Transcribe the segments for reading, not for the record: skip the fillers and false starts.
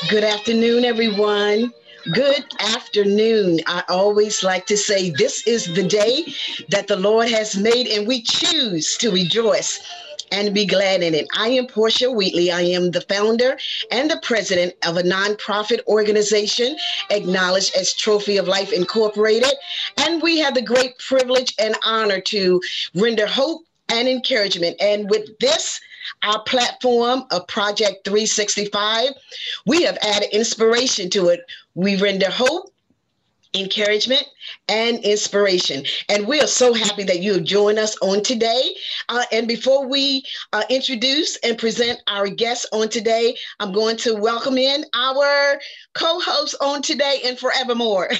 Good afternoon, everyone. Good afternoon. I always like to say this is the day that the Lord has made, and we choose to rejoice and be glad in it. I am Portia Wheatley. I am the founder and the president of a nonprofit organization acknowledged as Trophy of Life Incorporated. And we have the great privilege and honor to render hope and encouragement. And with this, our platform of Project 365, we have added inspiration to it. We render hope, encouragement, and inspiration. And we are so happy that you have joined us on today. And before we introduce and present our guests on today, I'm going to welcome in our co-host on today and forevermore.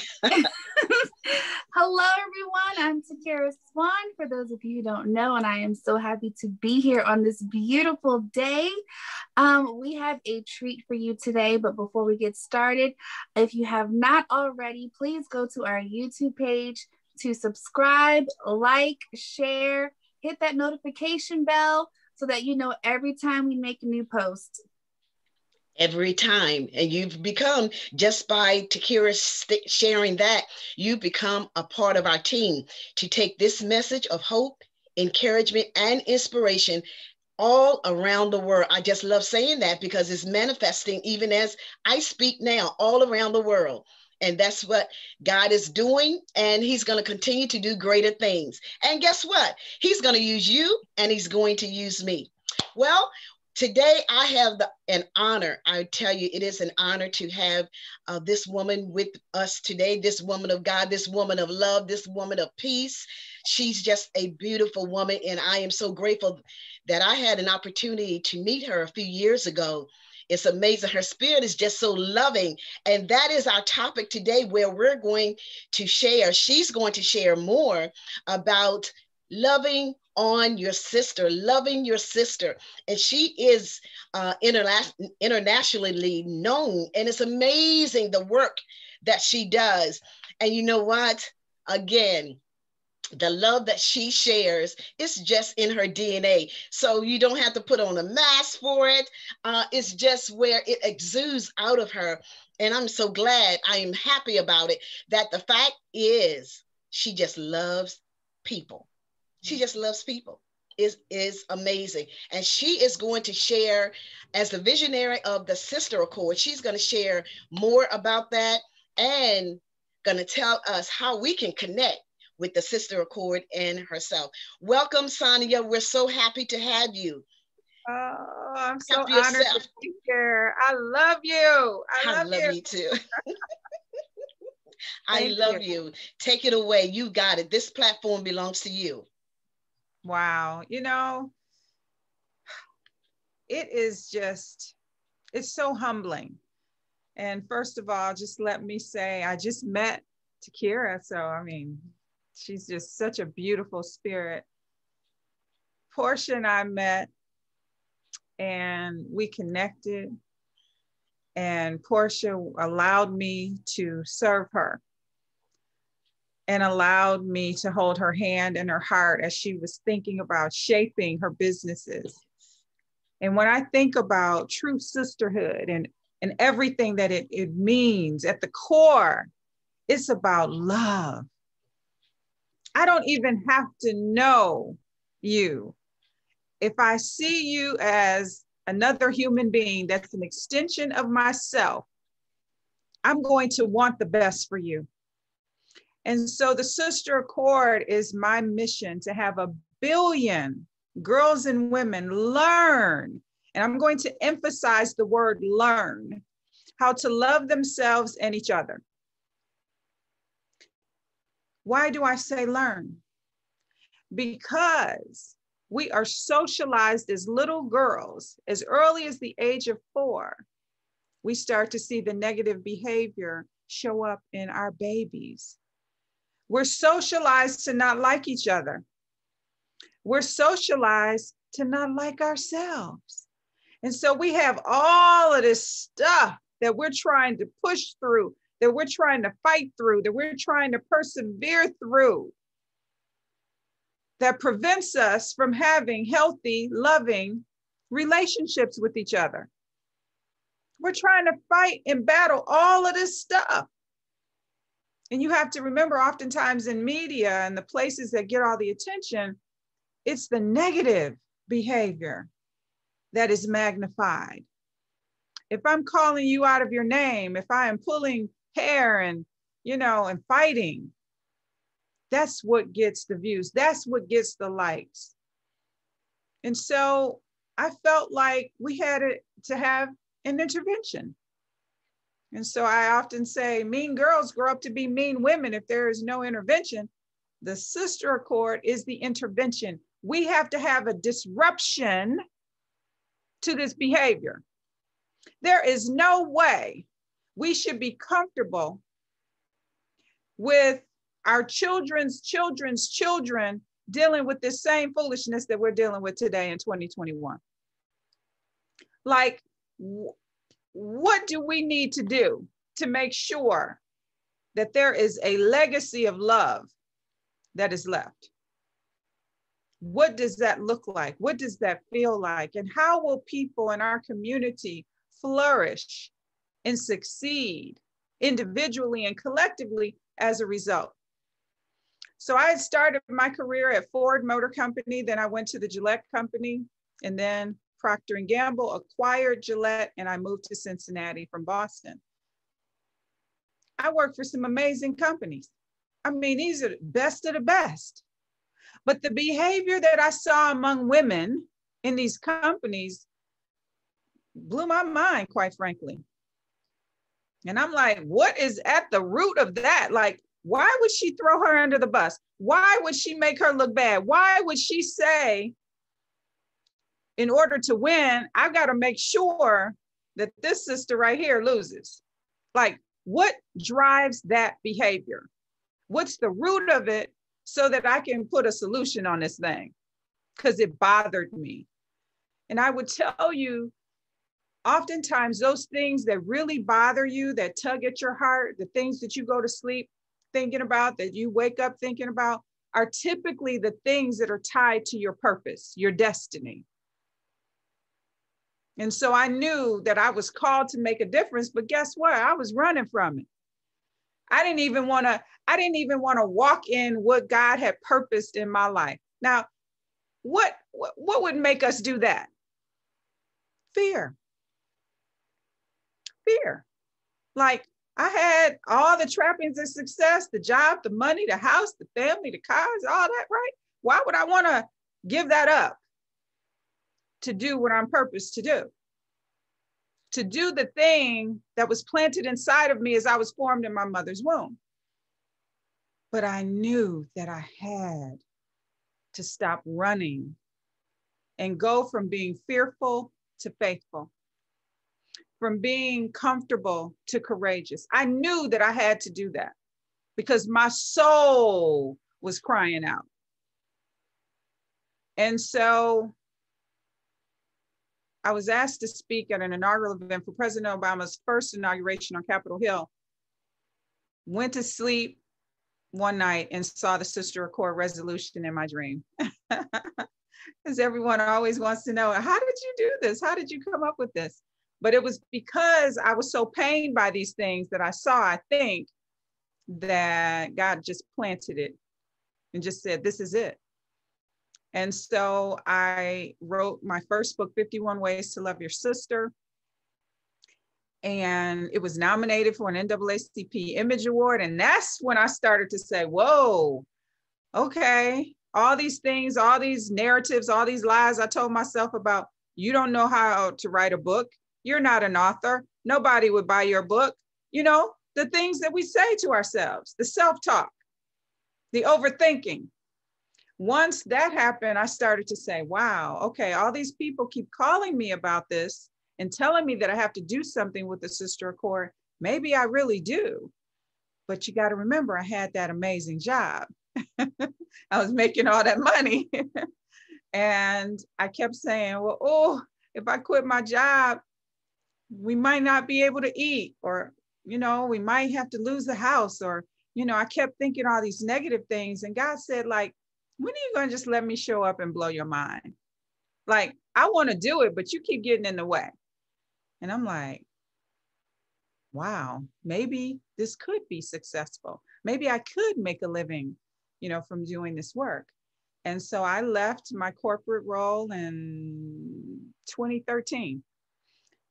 Hello, everyone. I'm Takira Swan, for those of you who don't know, and I am so happy to be here on this beautiful day. We have a treat for you today, but before we get started, if you have not already, please go to our YouTube page to subscribe, like, share, hit that notification bell so that you know every time we make a new post. Every time. And you've become, just by Takira sharing that, you become a part of our team to take this message of hope, encouragement, and inspiration all around the world. I just love saying that because it's manifesting even as I speak now all around the world. And that's what God is doing. And he's going to continue to do greater things. And guess what? He's going to use you and he's going to use me. Well, today I have an honor. I tell you, it is an honor to have this woman with us today, this woman of God, this woman of love, this woman of peace. She's just a beautiful woman, and I am so grateful that I had an opportunity to meet her a few years ago. It's amazing. Her spirit is just so loving, and that is our topic today, where we're going to share. She's going to share more about loving on your sister, loving your sister. And she is internationally known. And it's amazing the work that she does. And you know what? Again, the love that she shares is just in her DNA. So you don't have to put on a mask for it. It's just where it exudes out of her. And I'm so glad, I am happy about it, that the fact is she just loves people. She just loves people. Is amazing. And she is going to share, as the visionary of the Sister Accord, she's going to share more about that and going to tell us how we can connect with the Sister Accord and herself. Welcome, Sonia. We're so happy to have you. Oh, I'm so honored to be here. I love you. I love you too. I love you. Take it away. You got it. This platform belongs to you. Wow. You know, it is just, it's so humbling. And first of all, just let me say, I just met Takira. So, I mean, she's just such a beautiful spirit. Portia and I met and we connected, and Portia allowed me to serve her and allowed me to hold her hand and her heart as she was thinking about shaping her businesses. And when I think about true sisterhood and everything that it means, at the core, it's about love. I don't even have to know you. If I see you as another human being that's an extension of myself, I'm going to want the best for you. And so the Sister Accord is my mission, to have 1 billion girls and women learn, and I'm going to emphasize the word learn, how to love themselves and each other. Why do I say learn? Because we are socialized as little girls. As early as the age of 4, we start to see the negative behavior show up in our babies. We're socialized to not like each other. We're socialized to not like ourselves. And so we have all of this stuff that we're trying to push through, that we're trying to fight through, that we're trying to persevere through, that prevents us from having healthy, loving relationships with each other. We're trying to fight and battle all of this stuff. And you have to remember, oftentimes in media and the places that get all the attention, it's the negative behavior that is magnified. If I'm calling you out of your name, if I am pulling hair and, and fighting, that's what gets the views. That's what gets the likes. And so I felt like we had to have an intervention. And so I often say, mean girls grow up to be mean women if there is no intervention. The sister accord is the intervention. We have to have a disruption to this behavior. There is no way we should be comfortable with our children's children dealing with this same foolishness that we're dealing with today in 2021. Like, what do we need to do to make sure that there is a legacy of love that is left? What does that look like? What does that feel like? And how will people in our community flourish and succeed individually and collectively as a result? So I had started my career at Ford Motor Company, then I went to the Gillette Company, and then Procter & Gamble acquired Gillette, and I moved to Cincinnati from Boston. I worked for some amazing companies. I mean, these are the best of the best. But the behavior that I saw among women in these companies blew my mind, quite frankly. And I'm like, what is at the root of that? Like, why would she throw her under the bus? Why would she make her look bad? Why would she say, in order to win, I've got to make sure that this sister right here loses? Like, what drives that behavior? What's the root of it so that I can put a solution on this thing? Because it bothered me. And I would tell you, oftentimes those things that really bother you, that tug at your heart, the things that you go to sleep thinking about, that you wake up thinking about, are typically the things that are tied to your purpose, your destiny. And so I knew that I was called to make a difference, but guess what? I was running from it. I didn't even want to walk in what God had purposed in my life. Now, what would make us do that? Fear. Fear. Like, I had all the trappings of success, the job, the money, the house, the family, the cars, all that, right? Why would I want to give that up to do what I'm purposed to do? To do the thing that was planted inside of me as I was formed in my mother's womb. But I knew that I had to stop running and go from being fearful to faithful, from being comfortable to courageous. I knew that I had to do that because my soul was crying out. And so I was asked to speak at an inaugural event for President Obama's first inauguration on Capitol Hill. Went to sleep one night and saw the Sister Accord resolution in my dream. Because everyone always wants to know, how did you do this? How did you come up with this? But it was because I was so pained by these things that I saw, I think, that God just planted it and just said, this is it. And so I wrote my first book, 51 Ways to Love Your Sister. And it was nominated for an NAACP Image Award. And that's when I started to say, whoa, okay, all these things, all these narratives, all these lies I told myself about, you don't know how to write a book. You're not an author. Nobody would buy your book. You know, the things that we say to ourselves, the self-talk, the overthinking. Once that happened, I started to say, wow, okay, all these people keep calling me about this and telling me that I have to do something with the Sister Accord. Maybe I really do. But you got to remember, I had that amazing job. I was making all that money. And I kept saying, well, oh, if I quit my job, we might not be able to eat, or, you know, we might have to lose the house, or, you know, I kept thinking all these negative things. And God said, like, when are you going to just let me show up and blow your mind? Like, I want to do it, but you keep getting in the way. And I'm like, wow, maybe this could be successful. Maybe I could make a living, from doing this work. And so I left my corporate role in 2013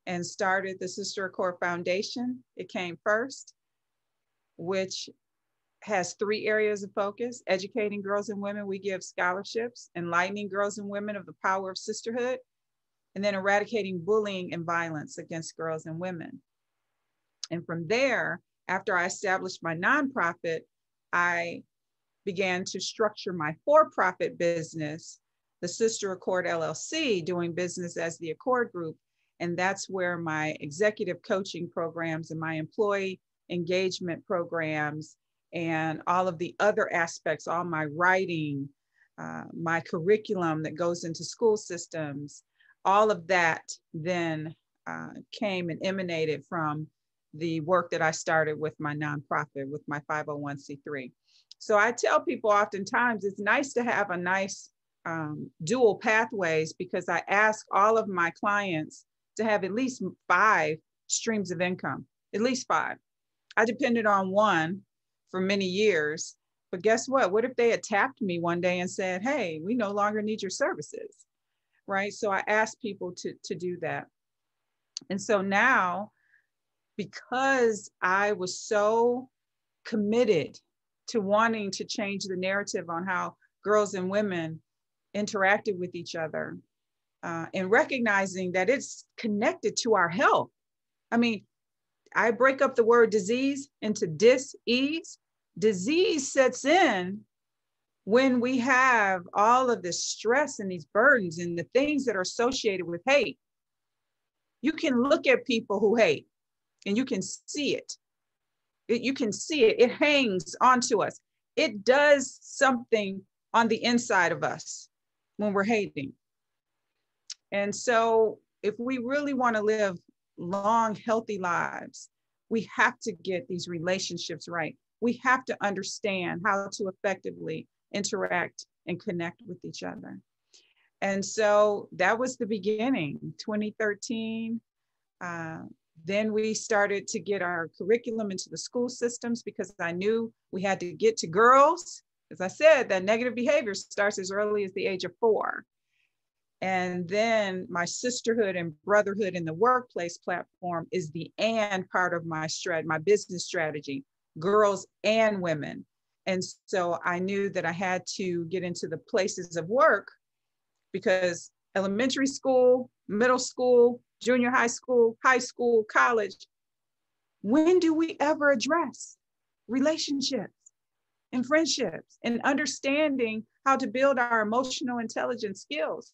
and started the Sister Accord Foundation. It came first, which has 3 areas of focus: educating girls and women. We give scholarships, enlightening girls and women of the power of sisterhood, and then eradicating bullying and violence against girls and women. And from there, after I established my nonprofit, I began to structure my for-profit business, the Sister Accord LLC, doing business as the Accord Group. And that's where my executive coaching programs and my employee engagement programs and all of the other aspects, all my writing, my curriculum that goes into school systems, all of that then came and emanated from the work that I started with my nonprofit, with my 501c3. So I tell people oftentimes it's nice to have a nice dual pathways, because I ask all of my clients to have at least 5 streams of income, at least 5. I depended on one for many years, but guess what? What if they had tapped me one day and said, hey, we no longer need your services, right? So I ask people to do that. And so now, because I was so committed to wanting to change the narrative on how girls and women interacted with each other, and recognizing that it's connected to our health. I mean, I break up the word disease into dis-ease. Disease sets in when we have all of this stress and these burdens and the things that are associated with hate. You can look at people who hate and you can see it. You can see it. It hangs onto us. It does something on the inside of us when we're hating. And so if we really want to live long, healthy lives, we have to get these relationships right. We have to understand how to effectively interact and connect with each other. And so that was the beginning, 2013. Then we started to get our curriculum into the school systems, because I knew we had to get to girls. As I said, that negative behavior starts as early as the age of 4. And then my sisterhood and brotherhood in the workplace platform is the and part of my business strategy, girls and women. And so I knew that I had to get into the places of work, because elementary school, middle school, junior high school, college, when do we ever address relationships and friendships and understanding how to build our emotional intelligence skills?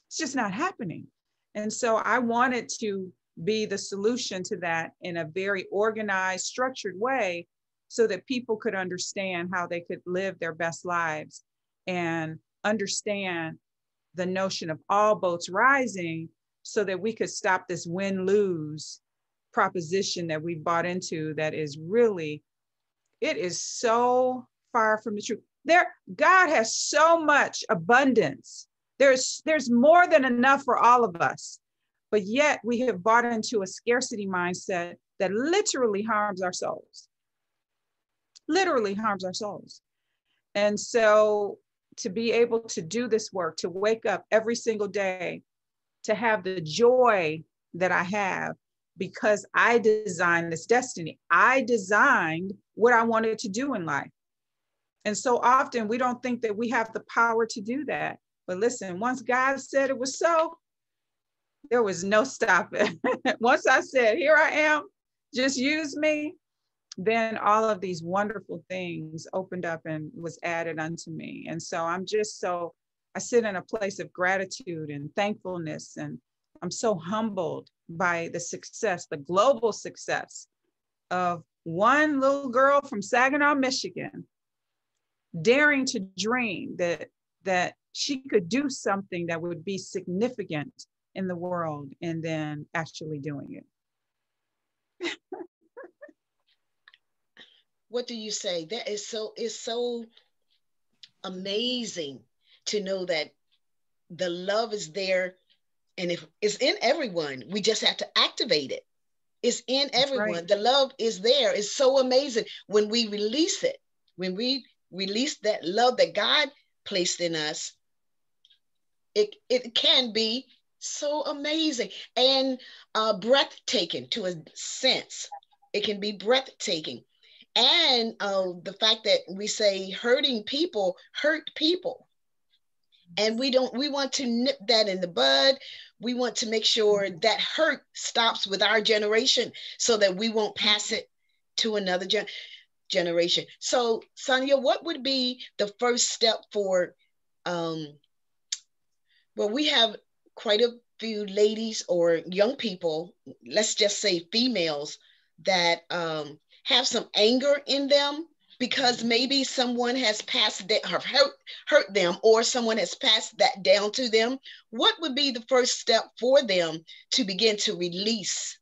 It's just not happening. And so I wanted to be the solution to that in a very organized, structured way, so that people could understand how they could live their best lives and understand the notion of all boats rising, so that we could stop this win-lose proposition that we bought into, that is really, it is so far from the truth. God has so much abundance. There's more than enough for all of us, but yet we have bought into a scarcity mindset that literally harms our souls. Literally harms our souls. And so to be able to do this work, to wake up every single day, to have the joy that I have, because I designed this destiny. I designed what I wanted to do in life. And so often we don't think that we have the power to do that. But listen, once God said it was so, there was no stopping. Once I said, here I am, just use me, then all of these wonderful things opened up and was added unto me. And so I sit in a place of gratitude and thankfulness, and I'm so humbled by the success, the global success of one little girl from Saginaw, Michigan, daring to dream that she could do something that would be significant in the world, and then actually doing it. What do you say? That is so amazing to know that the love is there, and if it's in everyone, we just have to activate it. It's in That's everyone. right. The love is there. It's so amazing when we release it. When we release that love that God placed in us, it can be so amazing and breathtaking to a sense. It can be breathtaking. And the fact that we say hurting people hurt people. And we want to nip that in the bud. We want to make sure that hurt stops with our generation so that we won't pass it to another generation. So, Sonia, what would be the first step for um, well, we have quite a few ladies or young people, let's just say females, that have some anger in them because maybe someone has passed that have hurt them, or someone has passed that down to them. What would be the first step for them to begin to release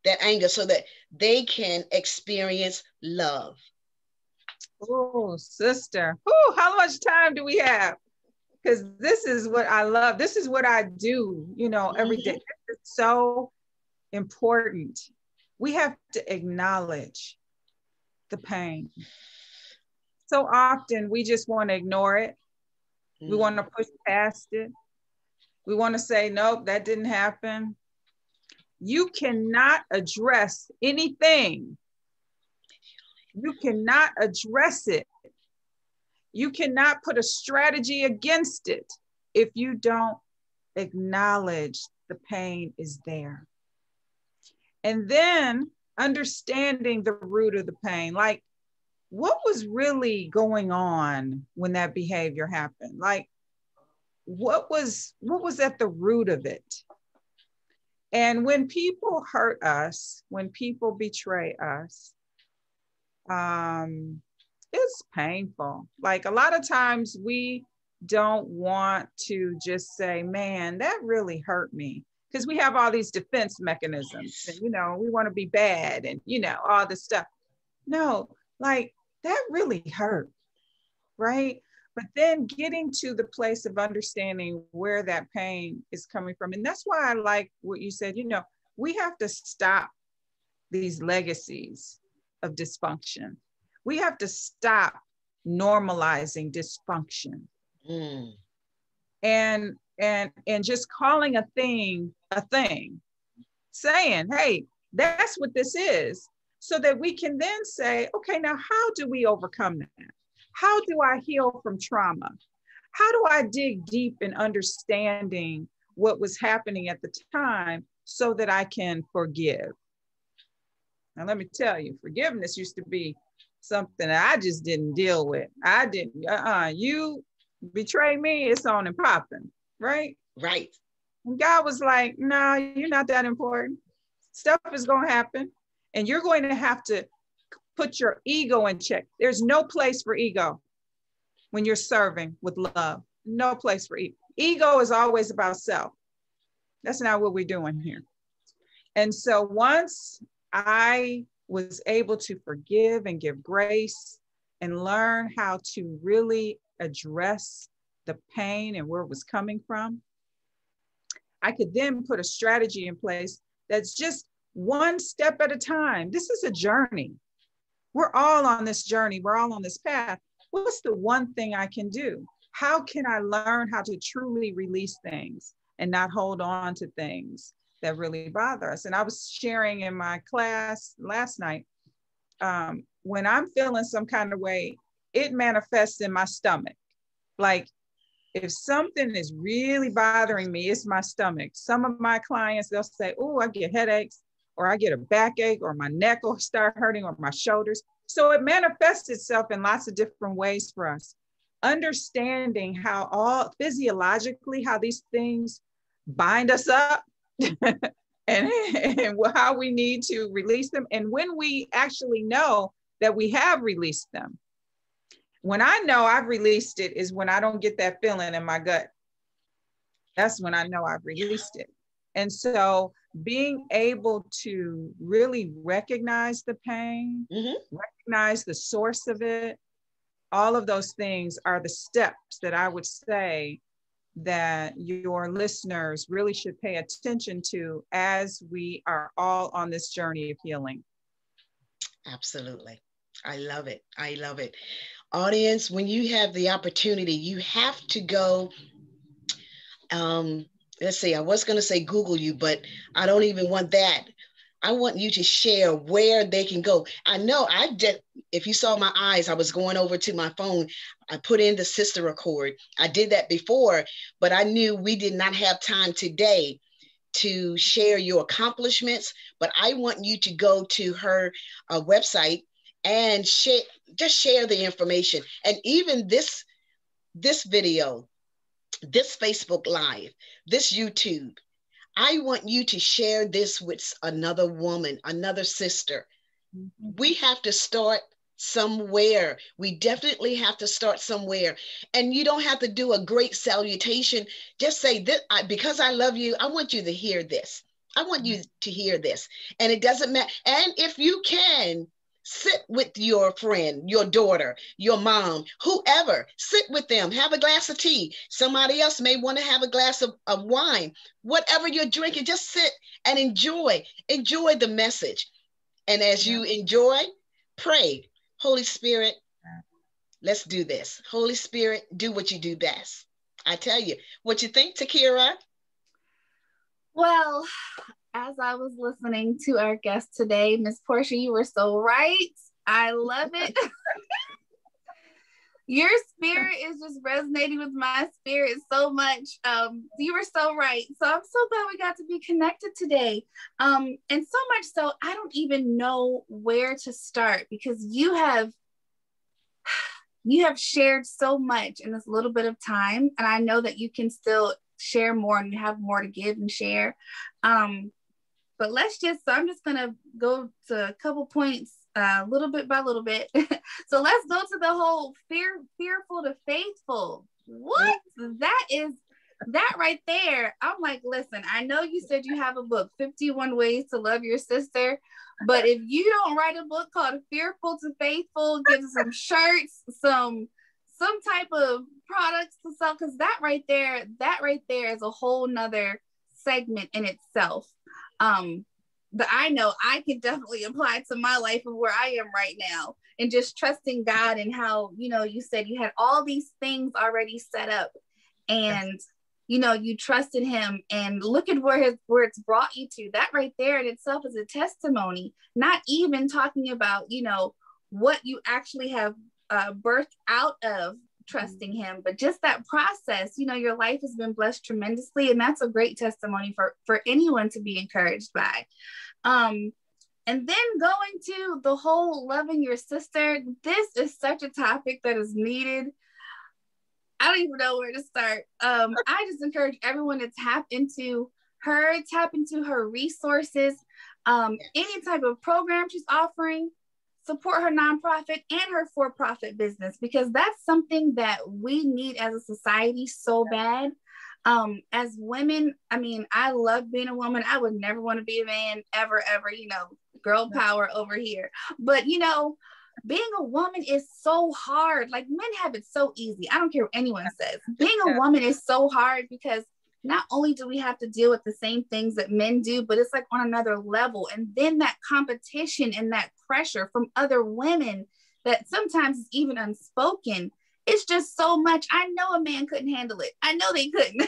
that anger so that they can experience love? Oh, sister. Oh, how much time do we have? Because this is what I love. This is what I do, every day. It's so important. We have to acknowledge the pain. So often we just want to ignore it. We want to push past it. We want to say, nope, that didn't happen. You cannot address anything. You cannot address it. You cannot put a strategy against it if you don't acknowledge the pain is there. And then understanding the root of the pain, like what was really going on when that behavior happened? Like what was at the root of it? And when people hurt us, when people betray us, it's painful. Like a lot of times we don't want to just say, man, that really hurt me. Because we have all these defense mechanisms and, we want to be bad and, all this stuff. No, like that really hurt, right? But then getting to the place of understanding where that pain is coming from. And that's why I like what you said, we have to stop these legacies of dysfunction. We have to stop normalizing dysfunction. And just calling a thing, saying, hey, that's what this is, so that we can then say, okay, now how do we overcome that? How do I heal from trauma? How do I dig deep in understanding what was happening at the time so that I can forgive? Now, let me tell you, forgiveness used to be something that I just didn't deal with. I didn't, you betray me, it's on and popping, right? Right. And God was like, no, you're not that important. Stuff is going to happen. And you're going to have to put your ego in check. There's no place for ego when you're serving with love. No place for ego. Ego is always about self. That's not what we're doing here. And so once I was able to forgive and give grace and learn how to really address the pain and where it was coming from, I could then put a strategy in place that's just one step at a time. This is a journey. We're all on this journey. We're all on this path. What's the one thing I can do? How can I learn how to truly release things and not hold on to things that really bother us? And I was sharing in my class last night, when I'm feeling some kind of way, it manifests in my stomach. Like if something is really bothering me, it's my stomach. Some of my clients, they'll say, oh, I get headaches, or I get a backache, or my neck will start hurting, or my shoulders. So it manifests itself in lots of different ways for us. Understanding how all physiologically, how these things bind us up and how we need to release them. And when we actually know that we have released them, when I know I've released it is when I don't get that feeling in my gut. That's when I know I've released it. And so being able to really recognize the pain, recognize the source of it, all of those things are the steps that I would say that your listeners really should pay attention to as we are all on this journey of healing? Absolutely. I love it. I love it. Audience, when you have the opportunity, you have to go. Um, let's see, I was going to say Google you, but I don't even want that. I want you to share where they can go. I know I did. If you saw my eyes, I was going over to my phone. I put in the sister record. I did that before, but I knew we did not have time today to share your accomplishments. But I want you to go to her website and share, just share the information. And even this video, this Facebook Live, this YouTube, I want you to share this with another woman, another sister. We have to start somewhere. We definitely have to start somewhere. And you don't have to do a great salutation. Just say that because I love you, I want you to hear this. I want you to hear this. And it doesn't matter. And if you can, sit with your friend, your daughter, your mom, whoever, sit with them, have a glass of tea. Somebody else may want to have a glass of wine. Whatever you're drinking, just sit and enjoy the message. And as you enjoy, pray. Holy Spirit, let's do this. Holy Spirit, do what you do best. I tell you, what you think, Takira? Well, as I was listening to our guest today, Miss Portia, you were so right. I love it. Your spirit is just resonating with my spirit so much. You were so right. So I'm so glad we got to be connected today. And so much so, I don't even know where to start because you have shared so much in this little bit of time. And I know that you can still share more and you have more to give and share. But I'm just going to go to a couple points, little bit by little bit. So let's go to the whole fearful to faithful. What? That right there. I'm like, listen, I know you said you have a book, 51 Ways to Love Your Sister. But if you don't write a book called Fearful to Faithful, get some shirts, some type of products to sell, because that right there is a whole nother segment in itself. That I know I can definitely apply to my life and where I am right now, and just trusting God and how, you said you had all these things already set up and you trusted him, and look at where it's brought you to. That right there in itself is a testimony, not even talking about, what you actually have birthed out of trusting him, but just that process. Your life has been blessed tremendously, and that's a great testimony for anyone to be encouraged by. And then going to the whole loving your sister, this is such a topic that is needed. I don't even know where to start. I just encourage everyone to tap into her resources, any type of program she's offering, support her nonprofit and her for-profit business, because that's something that we need as a society so bad. As women, I mean, I love being a woman. I would never want to be a man ever, girl power over here. But, being a woman is so hard. Like, men have it so easy. I don't care what anyone says. Being a woman is so hard because not only do we have to deal with the same things that men do, but it's like on another level. And then that competition and that pressure from other women that sometimes is even unspoken. It's just so much. I know a man couldn't handle it. I know they couldn't.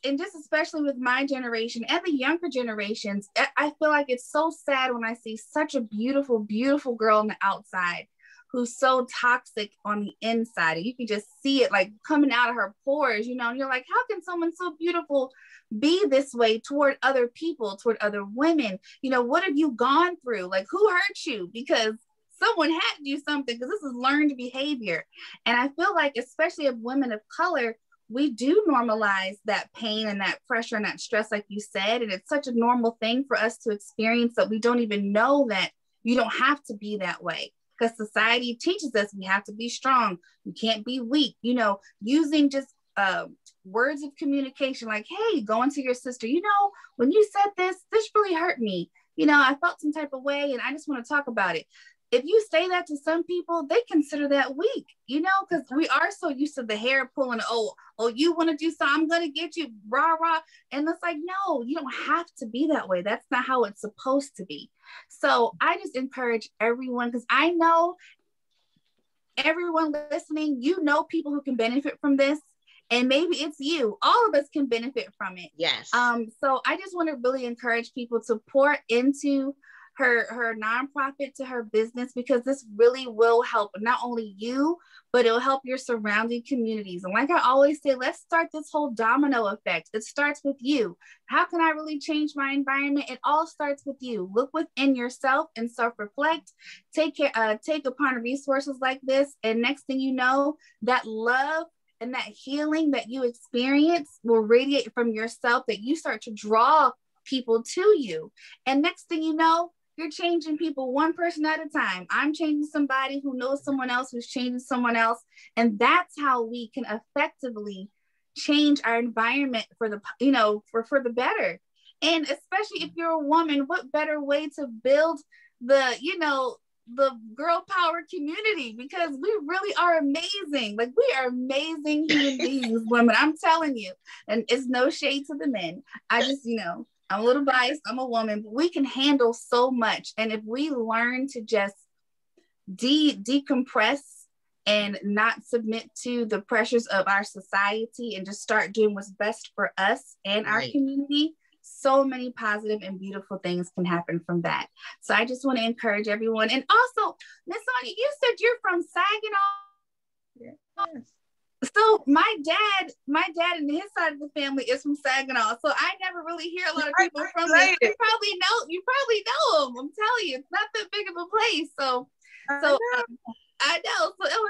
And just especially with my generation and the younger generations, I feel like it's so sad when I see such a beautiful, beautiful girl on the outside who's so toxic on the inside. And you can just see it like coming out of her pores, and you're like, how can someone so beautiful be this way toward other people, toward other women? What have you gone through? Like, who hurt you? Because someone had to do something, because this is learned behavior. And I feel like, especially of women of color, we do normalize that pain and that pressure and that stress, like you said. And it's such a normal thing for us to experience that we don't even know that you don't have to be that way, because society teaches us we have to be strong. You can't be weak, using just words of communication like, hey, going to your sister, when you said this really hurt me. I felt some type of way and I just want to talk about it. if you say that to some people, they consider that weak, you know, because we are so used to the hair pulling. Oh, you want to do something, I'm going to get you, rah, rah. And it's like, no, you don't have to be that way. That's not how it's supposed to be. So I just encourage everyone, because I know everyone listening, you know, people who can benefit from this. And maybe it's you. All of us can benefit from it. Yes. So I just want to really encourage people to pour into her nonprofit, to her business, because this really will help not only you, but it'll help your surrounding communities. And like I always say, let's start this whole domino effect. It starts with you. How can I really change my environment? It all starts with you. Look within yourself and self-reflect. Take upon resources like this. And next thing you know, that love and that healing that you experience will radiate from yourself, that you start to draw people to you. And next thing you know, you're changing people one person at a time. I'm changing somebody who knows someone else who's changing someone else. And that's how we can effectively change our environment for the, you know, for the better. And especially if you're a woman, what better way to build the, you know, the girl power community, because we really are amazing. Like, we are amazing human beings, women. I'm telling you. And it's no shade to the men. I just, you know, I'm a little biased. I'm a woman, but we can handle so much. And if we learn to just decompress and not submit to the pressures of our society and just start doing what's best for us and our community, so many positive and beautiful things can happen from that. So I just want to encourage everyone. And also, Miss Sonia, you said you're from Saginaw. Yes. So my dad and his side of the family is from Saginaw. So I never really hear a lot of people from this. You probably know them. I'm telling you, it's not that big of a place. So I know. So it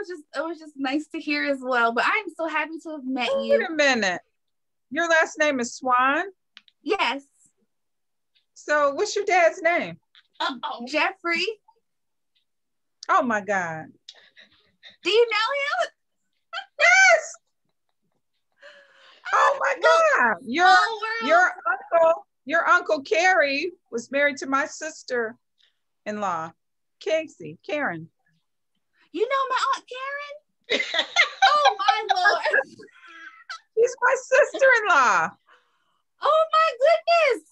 was just nice to hear as well. But I'm so happy to have met you. Wait a minute. Your last name is Swan? Yes. So what's your dad's name? Jeffrey. Oh my God. Do you know him? Yes. Oh my God. Your uncle Carrie was married to my sister-in-law, Karen. You know my Aunt Karen? Oh my Lord. She's my sister-in-law. Oh my goodness.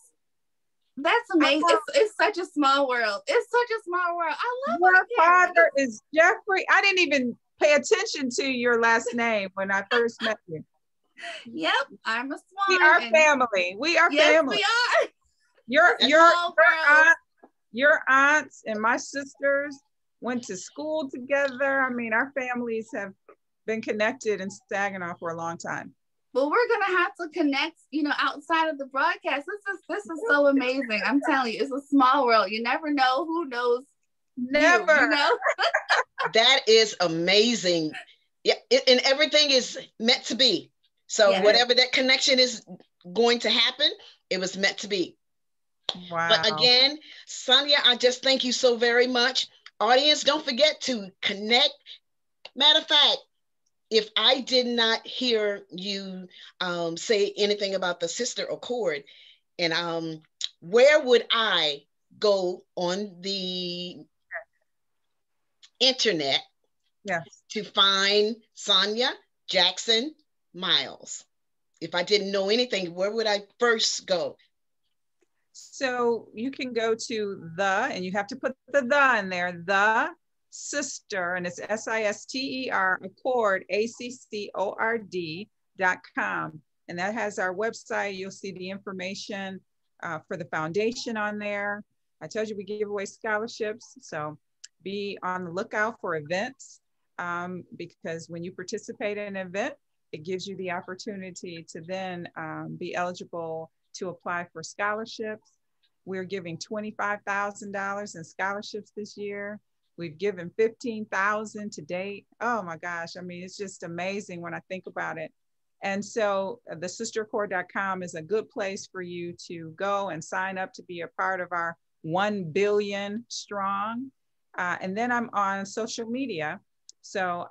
That's amazing. It's such a small world. It's such a small world. I love Your father is Jeffrey. I didn't even pay attention to your last name when I first met you. Yep, I'm a Swan. We are family. We are family. We are. Your aunts and my sisters went to school together. I mean, our families have been connected in Saginaw for a long time. Well, we're gonna have to connect, you know, outside of the broadcast. This is so amazing. I'm telling you, it's a small world. You never know who knows. Never. You know? That is amazing. Yeah, and everything is meant to be. So whatever that connection is going to happen, it was meant to be. Wow. But again, Sonia, I just thank you so very much. Audience, don't forget to connect. Matter of fact, if I did not hear you say anything about the Sister Accord, and where would I go on the internet to find Sonia Jackson Myles? If I didn't know anything, where would I first go? So you can go to and you have to put the in there, the sister, and it's SISTER Accord, ACCORD.com. And that has our website. You'll see the information for the foundation on there. I told you we give away scholarships. So be on the lookout for events because when you participate in an event, it gives you the opportunity to then be eligible to apply for scholarships. We're giving $25,000 in scholarships this year. We've given $15,000 to date. Oh my gosh. I mean, it's just amazing when I think about it. And so the sisteraccord.com is a good place for you to go and sign up to be a part of our 1 billion strong. And then I'm on social media. So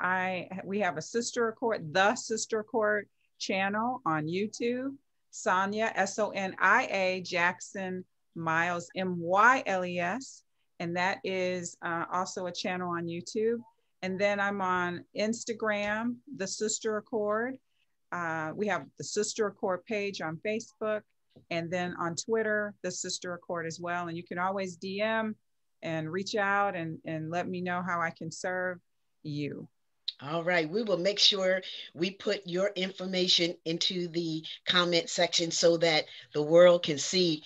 we have a Sister Accord, the Sister Accord channel on YouTube. Sonia, Sonia Jackson Myles, Myles. and that is also a channel on YouTube. And then I'm on Instagram, The Sister Accord. We have the Sister Accord page on Facebook, and then on Twitter, The Sister Accord as well. And you can always DM and reach out and let me know how I can serve you. All right, we will make sure we put your information into the comment section so that the world can see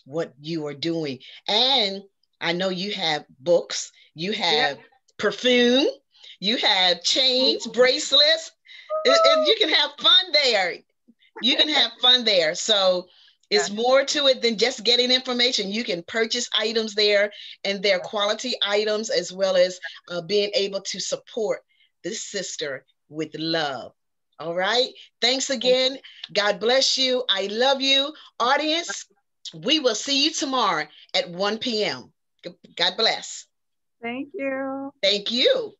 what you are doing. And I know you have books, you have perfume, you have chains, bracelets. You can have fun there. You can have fun there. So it's more to it than just getting information. You can purchase items there, and they're quality items, as well as being able to support this sister with love. All right. Thanks again. God bless you. I love you. Audience, we will see you tomorrow at 1 p.m. God bless. Thank you. Thank you.